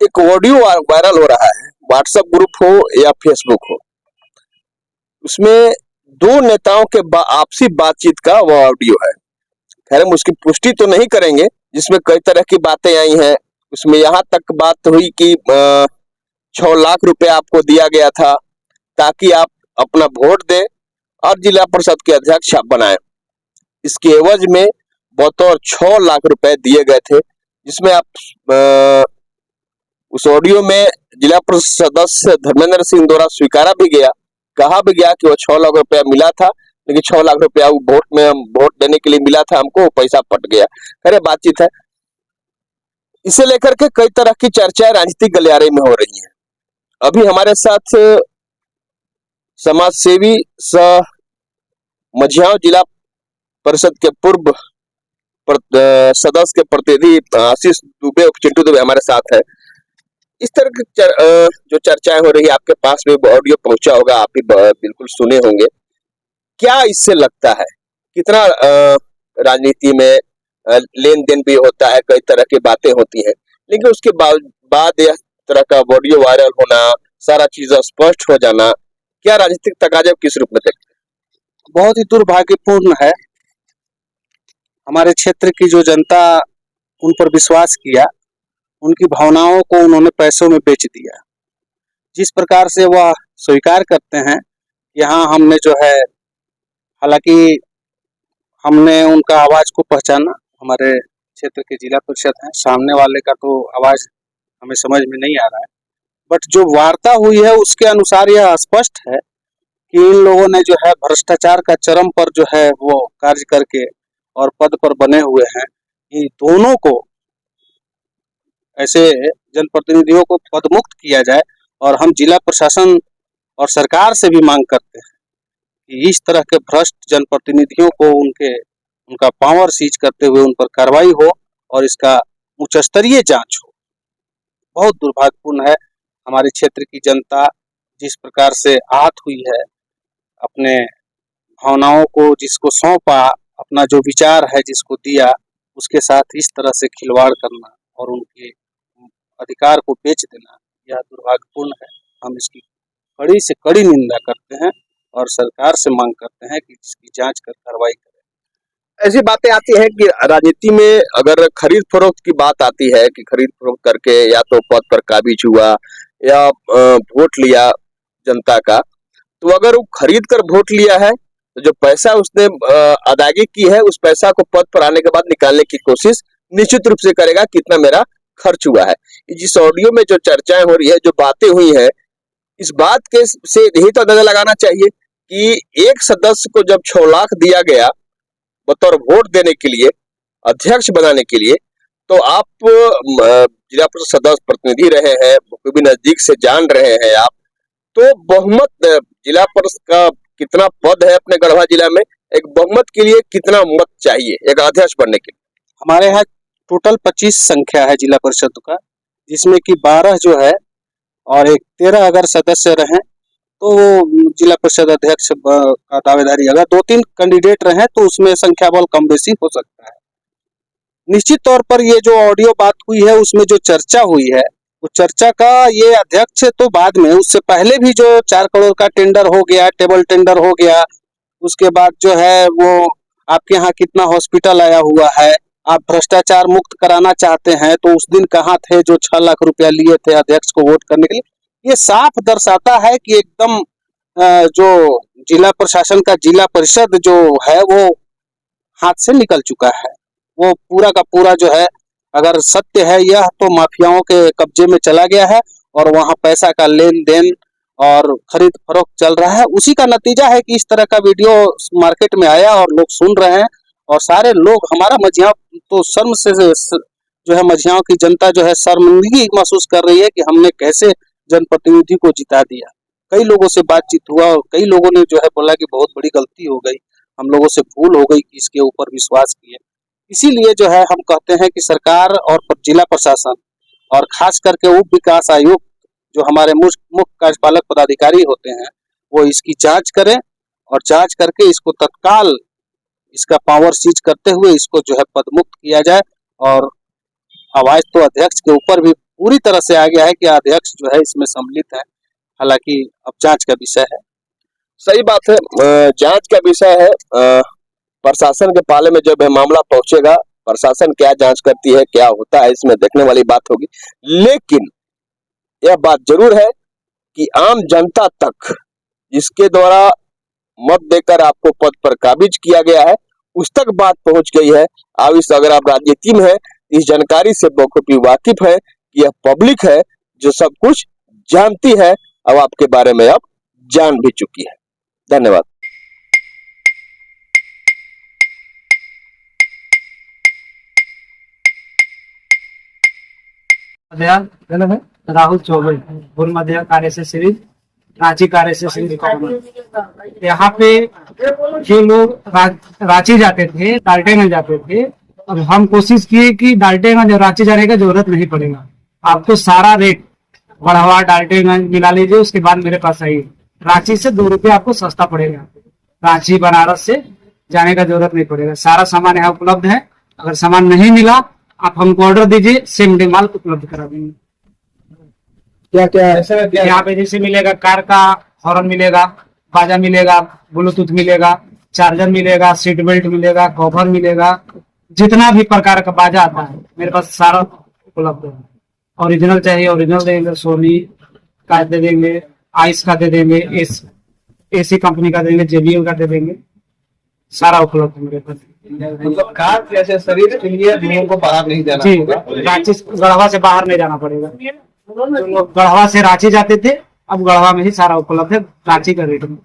एक audio viral हो रहा है, व्हाट्सएप ग्रुप हो या फेसबुक हो। उसमें दो नेताओं के आपसी बातचीत का वो ऑडियो है। खैर हम उसकी पुष्टि तो नहीं करेंगे, जिसमें कई तरह की बातें आई हैं। उसमें यहाँ तक बात हुई कि 6 लाख रुपए आपको दिया गया था ताकि आप अपना वोट दें और जिला परिषद के अध्यक्ष आप बनाए। इसके एवज में बतौर 6 लाख रुपए दिए गए थे, जिसमें आप उस ऑडियो में जिला परिषद सदस्य धर्मेंद्र सिंह द्वारा स्वीकारा भी गया, कहा भी गया कि वो 6 लाख रुपया मिला था, लेकिन 6 लाख रुपया वोट में हम वोट देने के लिए मिला था हमको, वो पैसा पट गया। अरे बातचीत है। इसे लेकर के कई तरह की चर्चाएं राजनीतिक गलियारे में हो रही हैं। अभी हमारे साथ समाज सेवी सह मझियाव जिला परिषद के पूर्व सदस्य के प्रतिनिधि आशीष दुबे और चिंटू दुबे हमारे साथ है। इस तरह की जो चर्चाएं हो रही है, आपके पास में ऑडियो पहुंचा होगा, आप भी बिल्कुल सुने होंगे। क्या इससे लगता है कितना राजनीति में लेन देन भी होता है, कई तरह की बातें होती हैं, लेकिन उसके बाद यह तरह का ऑडियो वायरल होना, सारा चीज स्पष्ट हो जाना, क्या राजनीतिक तकाजे किस रूप में देखते हैं? बहुत ही दुर्भाग्यपूर्ण है। हमारे क्षेत्र की जो जनता उन पर विश्वास किया, उनकी भावनाओं को उन्होंने पैसों में बेच दिया। जिस प्रकार से वह स्वीकार करते हैं, यहाँ हमने जो है, हालांकि हमने उनका आवाज को पहचाना, हमारे क्षेत्र के जिला परिषद हैं, सामने वाले का तो आवाज हमें समझ में नहीं आ रहा है, बट जो वार्ता हुई है उसके अनुसार यह स्पष्ट है कि इन लोगों ने जो है भ्रष्टाचार का चरम पर जो है वो कार्य करके और पद पर बने हुए हैं। इन दोनों को, ऐसे जनप्रतिनिधियों को पद मुक्त किया जाए, और हम जिला प्रशासन और सरकार से भी मांग करते हैं कि इस तरह के भ्रष्ट जनप्रतिनिधियों को उनका पावर सीज करते हुए उन पर कार्रवाई हो और इसका उच्च स्तरीय जांच हो। बहुत दुर्भाग्यपूर्ण है। हमारे क्षेत्र की जनता जिस प्रकार से आहत हुई है, अपने भावनाओं को जिसको सौंपा, अपना जो विचार है जिसको दिया, उसके साथ इस तरह से खिलवाड़ करना और उनके अधिकार को बेच देना, यह दुर्भाग्यपूर्ण है। हम इसकी कड़ी से कड़ी निंदा करते हैं और सरकार से मांग करते हैं कि इसकी जांच कर कार्रवाई करें। ऐसी बातें आती हैं कि राजनीति में अगर खरीद फरोख्त की बात आती है कि खरीद फरोख्त करके या तो पद पर काबिज हुआ या वोट लिया जनता का, तो अगर वो खरीद कर वोट लिया है तो जो पैसा उसने अदायगी की है, उस पैसा को पद पर आने के बाद निकालने की कोशिश निश्चित रूप से करेगा कितना मेरा खर्च हुआ है। जिस ऑडियो में जो चर्चाएं हो रही है, जो बातें हुई है, इस बात के से यही तो अंदाजा लगाना चाहिए कि एक सदस्य को जब 6 लाख दिया गया बतौर वोट देने के लिए, अध्यक्ष बनाने के लिए, तो आप जिला परिषद सदस्य प्रतिनिधि रहे हैं, भी नजदीक से जान रहे हैं आप, तो बहुमत जिला परिषद का कितना पद है अपने गढ़वा जिला में, एक बहुमत के लिए कितना मत चाहिए एक अध्यक्ष बनने के लिए? हमारे यहाँ टोटल 25 संख्या है जिला परिषद का, जिसमें कि 12 जो है और एक 13 अगर सदस्य रहें तो जिला परिषद अध्यक्ष का दावेदारी, अगर 2-3 कैंडिडेट रहे तो उसमें संख्या बल कम बेसी हो सकता है। निश्चित तौर पर ये जो ऑडियो बात हुई है, उसमें जो चर्चा हुई है, वो चर्चा का ये अध्यक्ष तो बाद में, उससे पहले भी जो 4 करोड़ का टेंडर हो गया, टेबल टेंडर हो गया, उसके बाद जो है वो आपके यहाँ कितना हॉस्पिटल आया हुआ है, आप भ्रष्टाचार मुक्त कराना चाहते हैं तो उस दिन कहाँ थे जो 6 लाख रुपया लिए थे अध्यक्ष को वोट करने के लिए। ये साफ दर्शाता है कि एकदम जो जिला प्रशासन का जिला परिषद जो है वो हाथ से निकल चुका है। वो पूरा का पूरा जो है, अगर सत्य है यह, तो माफियाओं के कब्जे में चला गया है और वहां पैसा का लेन देन और खरीद फरोख्त चल रहा है। उसी का नतीजा है कि इस तरह का वीडियो मार्केट में आया और लोग सुन रहे हैं, और सारे लोग, हमारा मझियाव तो शर्म से जो है, मझियाव की जनता जो है शर्मिंदगी महसूस कर रही है कि हमने कैसे जनप्रतिनिधि को जिता दिया। कई लोगों से बातचीत हुआ और कई लोगों ने जो है बोला कि बहुत बड़ी गलती हो गई, हम लोगों से भूल हो गई कि इसके ऊपर विश्वास किए। इसीलिए जो है हम कहते हैं कि सरकार और जिला प्रशासन और खास करके उप विकास आयुक्त जो हमारे मुख्य कार्यपालक पदाधिकारी होते हैं, वो इसकी जांच करें और जांच करके इसको तत्काल इसका पावर सीज करते हुए इसको जो है पदमुक्त किया जाए। और आवाज तो अध्यक्ष के ऊपर भी पूरी तरह से आ गया है कि अध्यक्ष जो है इसमें सम्मिलित है। हालांकि अब जांच का विषय है। सही बात है, जांच का विषय है। प्रशासन के पाले में जब यह मामला पहुंचेगा, प्रशासन क्या जांच करती है, क्या होता है, इसमें देखने वाली बात होगी। लेकिन यह बात जरूर है कि आम जनता तक जिसके द्वारा मत देकर आपको पद पर काबिज किया गया है, उस तक बात पहुंच गई है। अब इस अगर आप राजनीति में है, इस जानकारी से बखूबी वाकिफ है कि यह पब्लिक है जो सब कुछ जानती है, अब आपके बारे में अब जान भी चुकी है। धन्यवाद। राहुल चौबे, पूर्व मध्य कार्य से सीरीज, रांची कार्य से सीरीज। यहाँ पे जो लोग रांची जाते थे, डाल्टनगंज जाते थे, अब हम कोशिश किए कि डाल्टनगंज और रांची जाने का जरूरत नहीं पड़ेगा। आपको सारा रेट बढ़ावा डाल्टनगंज मिला लीजिए, उसके बाद मेरे पास आइए। रांची से 2 रुपये आपको सस्ता पड़ेगा। रांची बनारस से जाने का जरूरत नहीं पड़ेगा। सारा सामान यहाँ उपलब्ध है। अगर सामान नहीं मिला, आप हमको ऑर्डर दीजिए, सेम डे माल उपलब्ध करा देंगे। क्या क्या है यहाँ पे? जैसे मिलेगा कार का हॉर्न मिलेगा, बाजा मिलेगा, ब्लूटूथ मिलेगा, चार्जर मिलेगा, सीट बेल्ट मिलेगा, कवर मिलेगा, जितना भी प्रकार का बाजा आता है मेरे पास सारा उपलब्ध है। ओरिजिनल चाहिए ओरिजिनल देंगे, सोनी का दे देंगे, आइस का दे देंगे, एसी कंपनी का देंगे, JBL का दे देंगे, सारा उपलब्ध है मेरे पास। मतलब कार जैसे शरीर के लिए नियम को बाहर नहीं जाना जी, होगा। रांची गढ़वा से बाहर नहीं जाना पड़ेगा। जो लोग गढ़वा से रांची जाते थे, अब गढ़वा में ही सारा उपलब्ध है रांची का रेट में।